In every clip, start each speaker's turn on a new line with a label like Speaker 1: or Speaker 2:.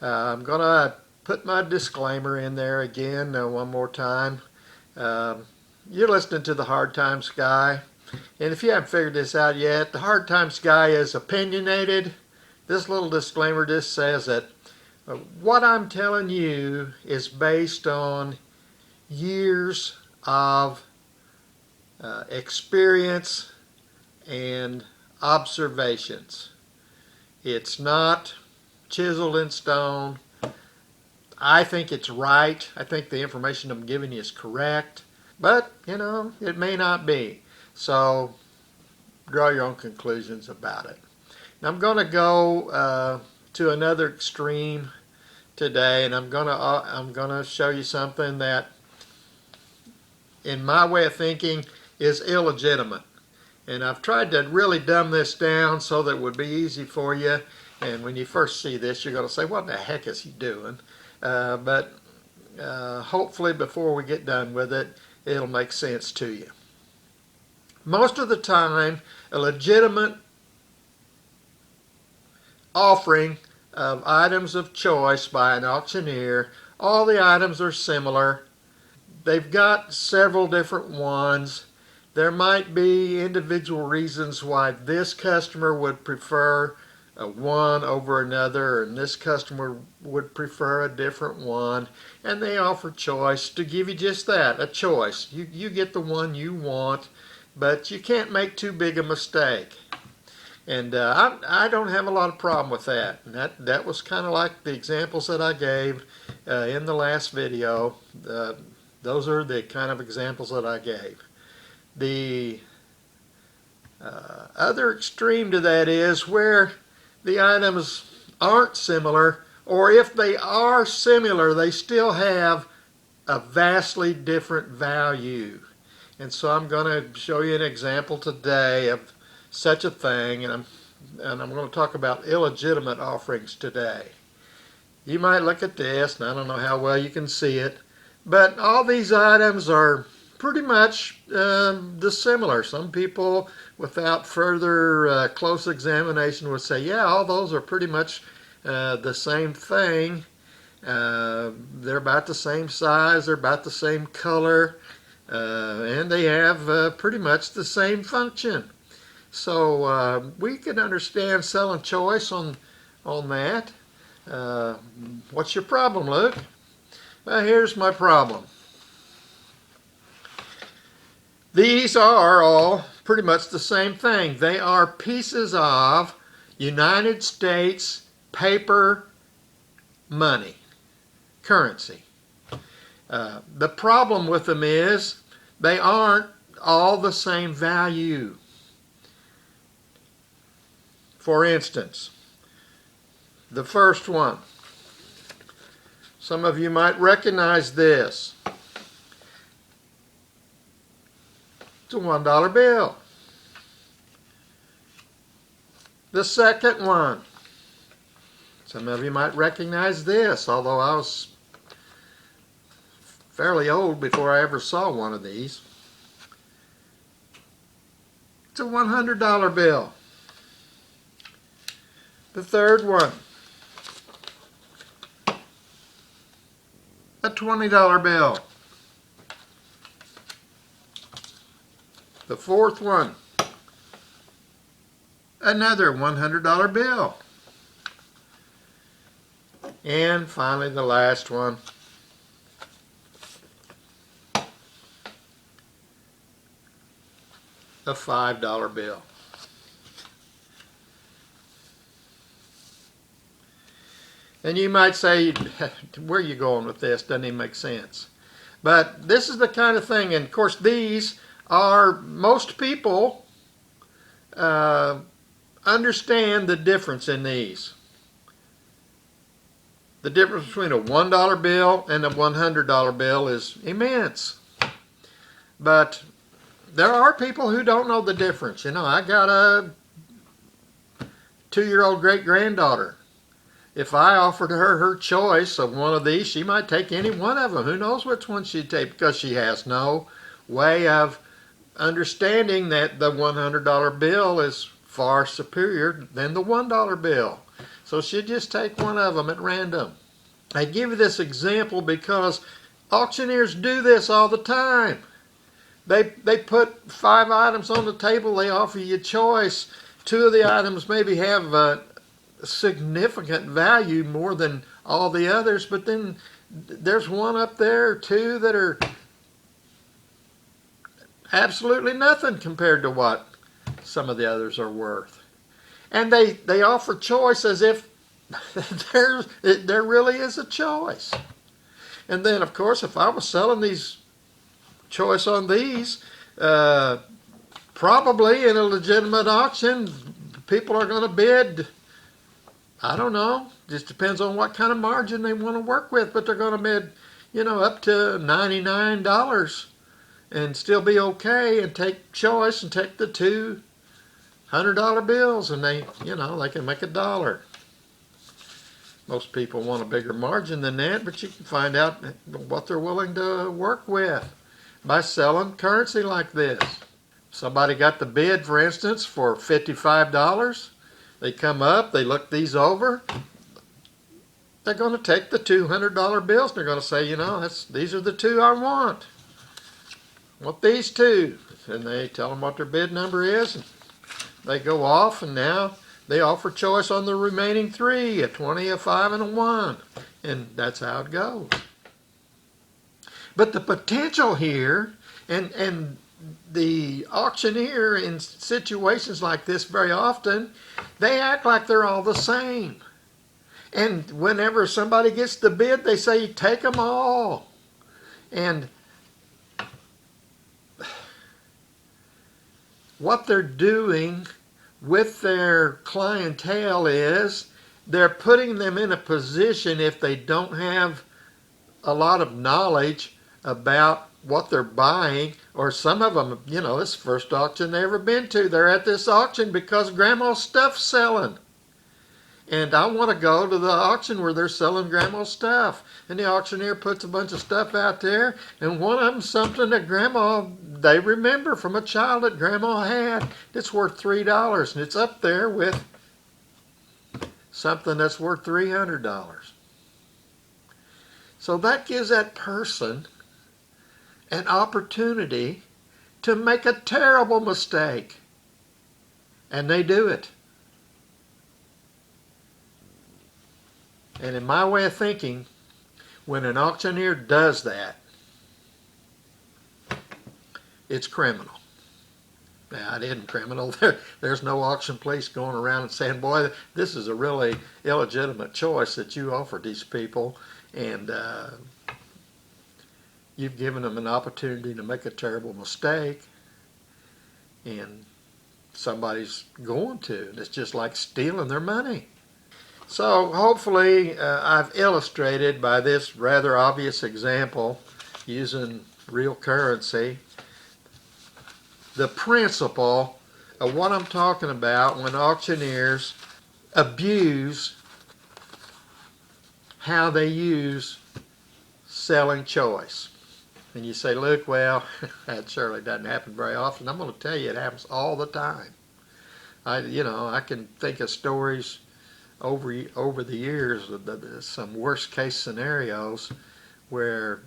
Speaker 1: I'm going to put my disclaimer in there again one more time. You're listening to the Hard Times Guy. And if you haven't figured this out yet, the Hard Times Guy is opinionated. This little disclaimer just says that what I'm telling you is based on years of experience and observations. It's not chiseled in stone. I think it's right. I think the information I'm giving you is correct. But, it may not be. So, draw your own conclusions about it. Now, I'm going to go to another extreme today, and I'm going to show you something that, in my way of thinking, is illegitimate. And I've tried to really dumb this down so that it would be easy for you. And when you first see this, you're going to say, what the heck is he doing? But hopefully before we get done with it, it'll make sense to you. Most of the time, a legitimate offering of items of choice by an auctioneer, all the items are similar. They've got several different ones. There might be individual reasons why this customer would prefer one over another, and this customer would prefer a different one, and they offer choice to give you just that, a choice. You get the one you want, but you can't make too big a mistake. And I don't have a lot of problem with that. And that was kind of like the examples that I gave in the last video. Those are the kind of examples that I gave. The other extreme to that is where the items aren't similar, or if they are similar, they still have a vastly different value. And so I'm going to show you an example today of such a thing, and I'm going to talk about illegitimate offerings today. You might look at this, and I don't know how well you can see it, but all these items are pretty much dissimilar. Some people, without further close examination, would say, yeah, all those are pretty much the same thing. They're about the same size, they're about the same color, and they have pretty much the same function. So we can understand selling choice on that. What's your problem, Luke? Well, here's my problem. These are all pretty much the same thing. They are pieces of United States paper money, currency. The problem with them is they aren't all the same value. For instance, the first one. Some of you might recognize this. It's a $1 bill. The second one. Some of you might recognize this, although I was fairly old before I ever saw one of these. It's a $100 bill. The third one. A $20 bill. The fourth one, another $100 bill. And finally the last one, a $5 bill. And you might say, where are you going with this? Doesn't even make sense. But this is the kind of thing, and of course these are, most people understand the difference in these. The difference between a $1 bill and a $100 bill is immense. But there are people who don't know the difference. I got a 2-year-old great-granddaughter. If I offered her choice of one of these, she might take any one of them. Who knows which one she'd take, because she has no way of understanding that the $100 bill is far superior than the $1 bill. So she'd just take one of them at random. I give you this example because auctioneers do this all the time. They put 5 items on the table. They offer you a choice. 2 of the items maybe have significant value more than all the others, but then there's one up there or 2 that are absolutely nothing compared to what some of the others are worth. And they offer choice as if there really is a choice. And then, of course, if I was selling these choice on these, probably in a legitimate auction, people are going to bid, I don't know, just depends on what kind of margin they want to work with, but they're going to bid, up to $99 and still be okay and take choice and take the 2 $100 bills, and they can make $1. Most people want a bigger margin than that, but you can find out what they're willing to work with by selling currency like this. Somebody got the bid, for instance, for $55. They come up, they look these over. They're going to take the $200 bills. They're going to say, these are the 2 I want. I want these 2. And they tell them what their bid number is. And they go off, and now they offer choice on the remaining 3, a 20, a 5, and a 1. And that's how it goes. But the potential here, and the auctioneer in situations like this very often, they act like they're all the same. And whenever somebody gets the bid, they say, take them all. And what they're doing with their clientele is they're putting them in a position, if they don't have a lot of knowledge about what they're buying, or some of them, this is the first auction they've ever been to. They're at this auction because grandma's stuff's selling. And I want to go to the auction where they're selling grandma's stuff. And the auctioneer puts a bunch of stuff out there, and one of them's something that they remember from a child that grandma had. It's worth $3, and it's up there with something that's worth $300. So that gives that person an opportunity to make a terrible mistake. And they do it. And in my way of thinking, when an auctioneer does that, it's criminal. Now, it isn't criminal. There's no auction place going around and saying, boy, this is a really illegitimate choice that you offered these people, and you've given them an opportunity to make a terrible mistake, and somebody's going to. It's just like stealing their money. So hopefully I've illustrated by this rather obvious example using real currency the principle of what I'm talking about when auctioneers abuse how they use selling choice. And you say, Luke, well, that surely doesn't happen very often. I'm going to tell you it happens all the time. I can think of stories over the years, some worst case scenarios where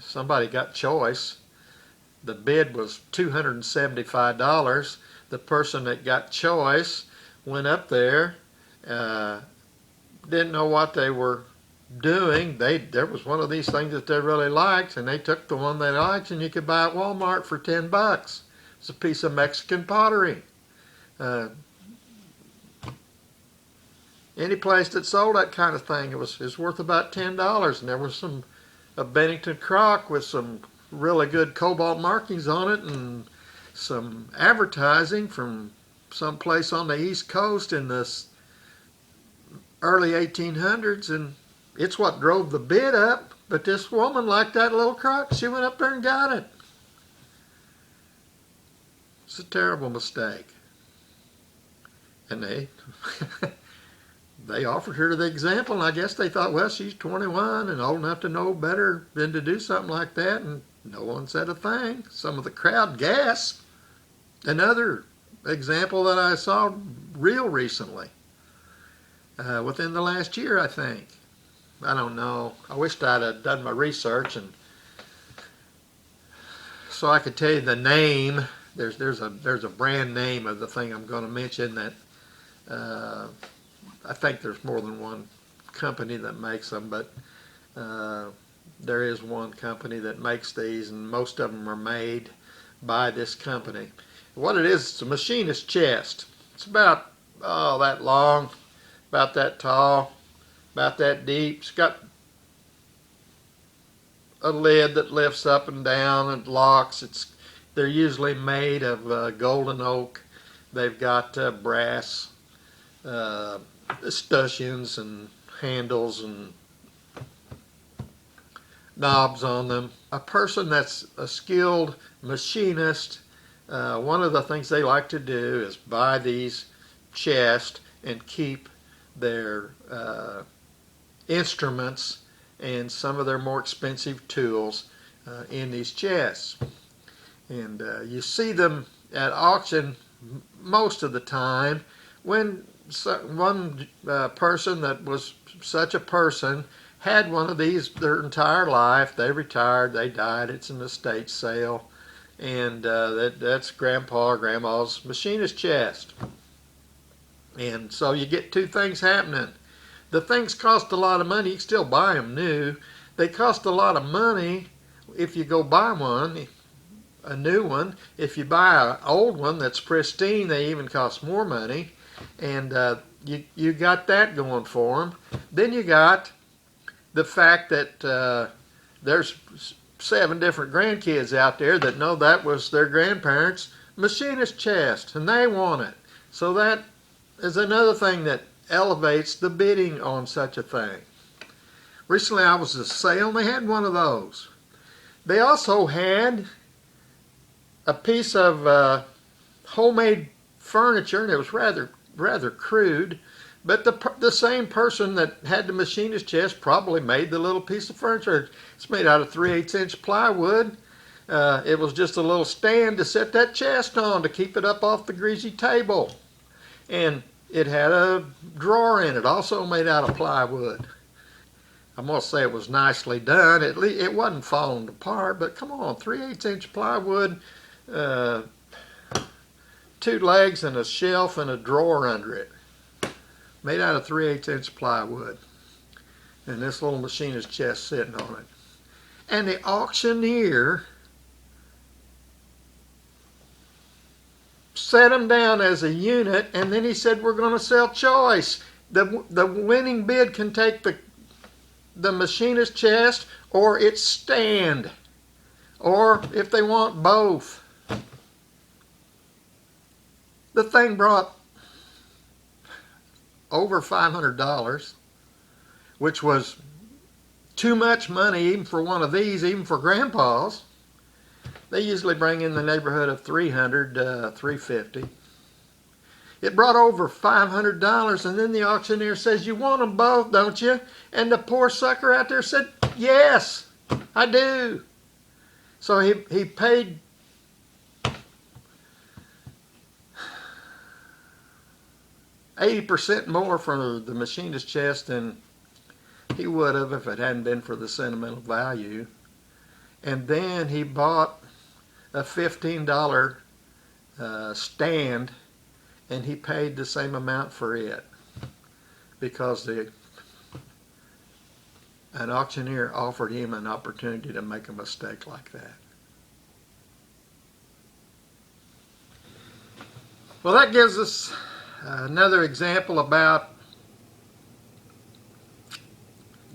Speaker 1: somebody got choice. The bid was $275. The person that got choice went up there, didn't know what they were doing. There was one of these things that they really liked, and they took the one they liked, and you could buy at Walmart for $10. It's a piece of Mexican pottery. Any place that sold that kind of thing, it was worth about $10, and there was a Bennington crock with some really good cobalt markings on it, and some advertising from some place on the East Coast in the early 1800s, and it's what drove the bid up. But this woman liked that little crock. She went up there and got it. It's a terrible mistake. And they offered her the example, and I guess they thought, well, she's 21 and old enough to know better than to do something like that, and no one said a thing. Some of the crowd gasped. Another example that I saw real recently. within the last year, I think. I don't know. I wished I'd have done my research and so I could tell you the name. There's a brand name of the thing I'm going to mention that I think there's more than one company that makes them, but there is one company that makes these, and most of them are made by this company. What it is, it's a machinist chest. It's about that long, about that tall, about that deep. It's got a lid that lifts up and down and locks. They're usually made of golden oak. They've got brass escutcheons and handles and knobs on them. A person that's a skilled machinist, one of the things they like to do is buy these chests and keep their instruments and some of their more expensive tools in these chests. And you see them at auction most of the time when one person that was such a person had one of these their entire life. They retired, they died, it's an estate sale, and that's grandpa or grandma's machinist chest. And so you get two things happening. The things cost a lot of money. You can still buy them new. They cost a lot of money if you go buy one, a new one. If you buy an old one that's pristine, they even cost more money. And you got that going for them. Then you got the fact that there's 7 different grandkids out there that know that was their grandparents' machinist chest, and they want it. So that is another thing that elevates the bidding on such a thing. Recently I was at a sale and they had one of those. They also had a piece of homemade furniture, and it was rather crude, but the same person that had the machinist chest probably made the little piece of furniture. It's made out of 3/8" plywood. It was just a little stand to set that chest on to keep it up off the greasy table. And it had a drawer in it, also made out of plywood. I'm going to say it was nicely done. It wasn't falling apart, but come on, 3/8" plywood, 2 legs and a shelf and a drawer under it. Made out of 3/8" plywood. And this little machinist chest sitting on it. And the auctioneer set them down as a unit, and then he said, we're going to sell choice. The winning bid can take the machinist chest or its stand, or if they want both. The thing brought over $500, which was too much money even for one of these, even for grandpas. They usually bring in the neighborhood of $300, $350. It brought over $500, and then the auctioneer says, you want them both, don't you? And the poor sucker out there said, yes, I do. So he paid $80% more for the machinist chest than he would have if it hadn't been for the sentimental value. And then he bought a $15 stand, and he paid the same amount for it because an auctioneer offered him an opportunity to make a mistake like that. Well, that gives us another example about,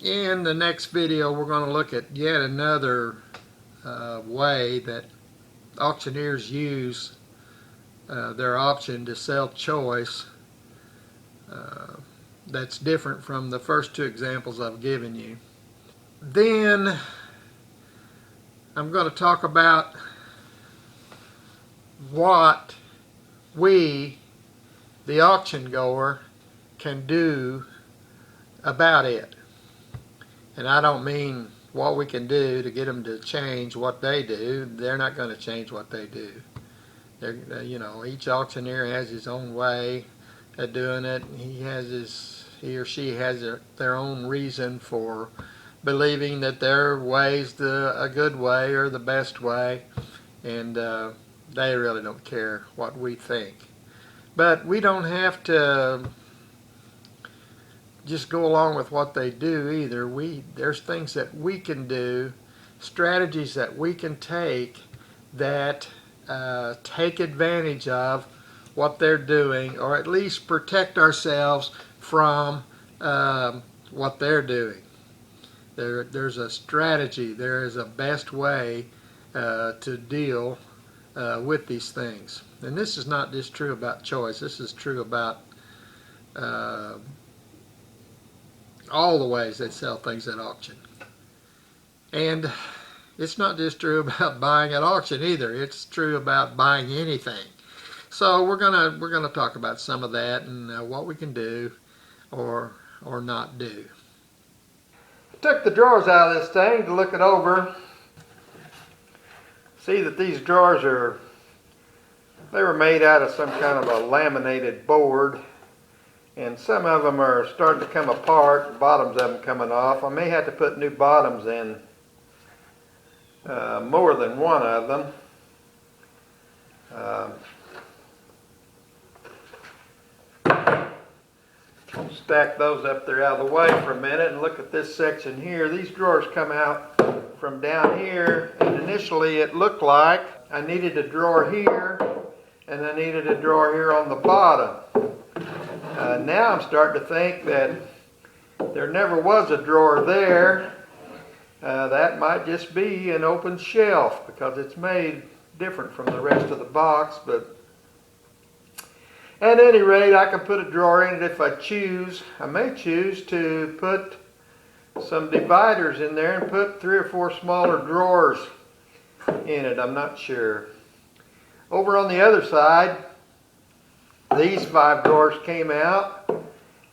Speaker 1: in the next video we're going to look at yet another way that auctioneers use their option to sell choice that's different from the first 2 examples I've given you. Then I'm going to talk about what we, the auction goer, can do about it. And I don't mean what we can do to get them to change what they do. They're not going to change what they do. You know, each auctioneer has his own way of doing it. He has his he or she has their own reason for believing that their way's a good way or the best way, and they really don't care what we think. But we don't have to just go along with what they do either. There's things that we can do, strategies that we can take that take advantage of what they're doing, or at least protect ourselves from what they're doing. There's a strategy, there is a best way to deal with these things. And this is not just true about choice, this is true about all the ways they sell things at auction. And it's not just true about buying at auction either, it's true about buying anything. So we're gonna talk about some of that and what we can do or not do. I took the drawers out of this thing to look it over. See that these drawers they were made out of some kind of a laminated board, and some of them are starting to come apart, the bottoms of them coming off. I may have to put new bottoms in more than one of them. I'll stack those up there out of the way for a minute and look at this section here. These drawers come out from down here, and initially it looked like I needed a drawer here and I needed a drawer here on the bottom. Now I'm starting to think that there never was a drawer there. That might just be an open shelf because it's made different from the rest of the box, but at any rate, I can put a drawer in it if I choose. I may choose to put some dividers in there and put 3 or 4 smaller drawers in it. I'm not sure. Over on the other side, these 5 drawers came out,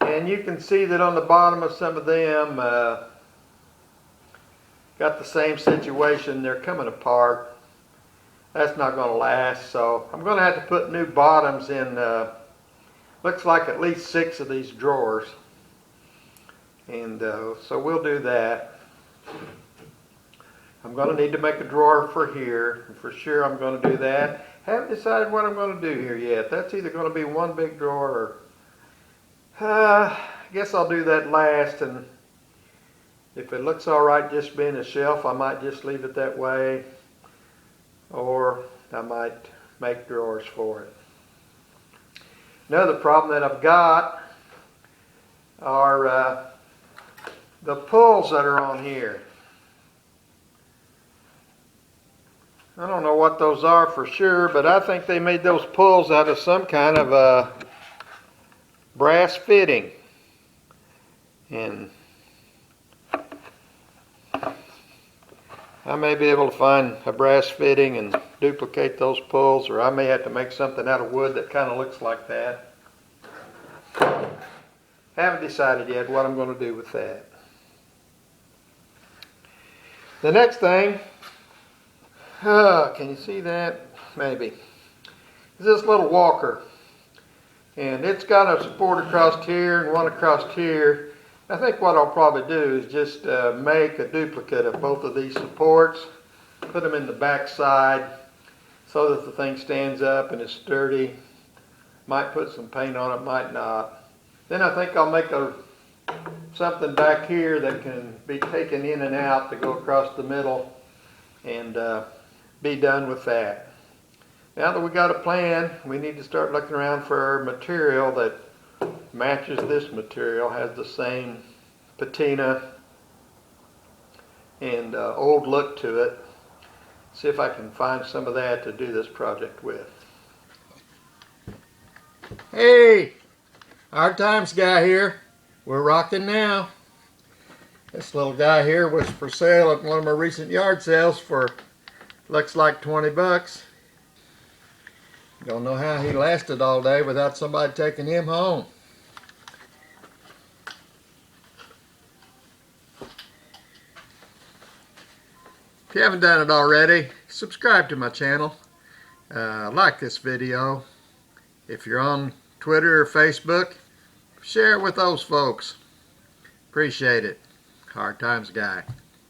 Speaker 1: and you can see that on the bottom of some of them got the same situation. They're coming apart. That's not going to last, so I'm going to have to put new bottoms in, looks like at least 6 of these drawers. And so we'll do that. I'm going to need to make a drawer for here. For sure I'm going to do that. Haven't decided what I'm going to do here yet. That's either going to be one big drawer or I guess I'll do that last, and if it looks alright just being a shelf, I might just leave it that way. Or I might make drawers for it. Another problem that I've got are the pulls that are on here. I don't know what those are for sure, but I think they made those pulls out of some kind of a brass fitting. And I may be able to find a brass fitting and duplicate those pulls, or I may have to make something out of wood that kind of looks like that. Haven't decided yet what I'm going to do with that. The next thing, can you see that? Maybe. Is this little walker. And it's got a support across here and one across here. I think what I'll probably do is just make a duplicate of both of these supports, put them in the back side so that the thing stands up and is sturdy. Might put some paint on it, might not. Then I think I'll make something back here that can be taken in and out to go across the middle, and be done with that. Now that we got a plan, we need to start looking around for material that matches this material, has the same patina and old look to it. See if I can find some of that to do this project with. Hey, Hard Times guy here. We're rocking now. This little guy here was for sale at one of my recent yard sales for, looks like 20 bucks. Don't know how he lasted all day without somebody taking him home. If you haven't done it already, subscribe to my channel. Like this video. If you're on Twitter or Facebook, Share it with those folks. Appreciate it. Hard Times Guy.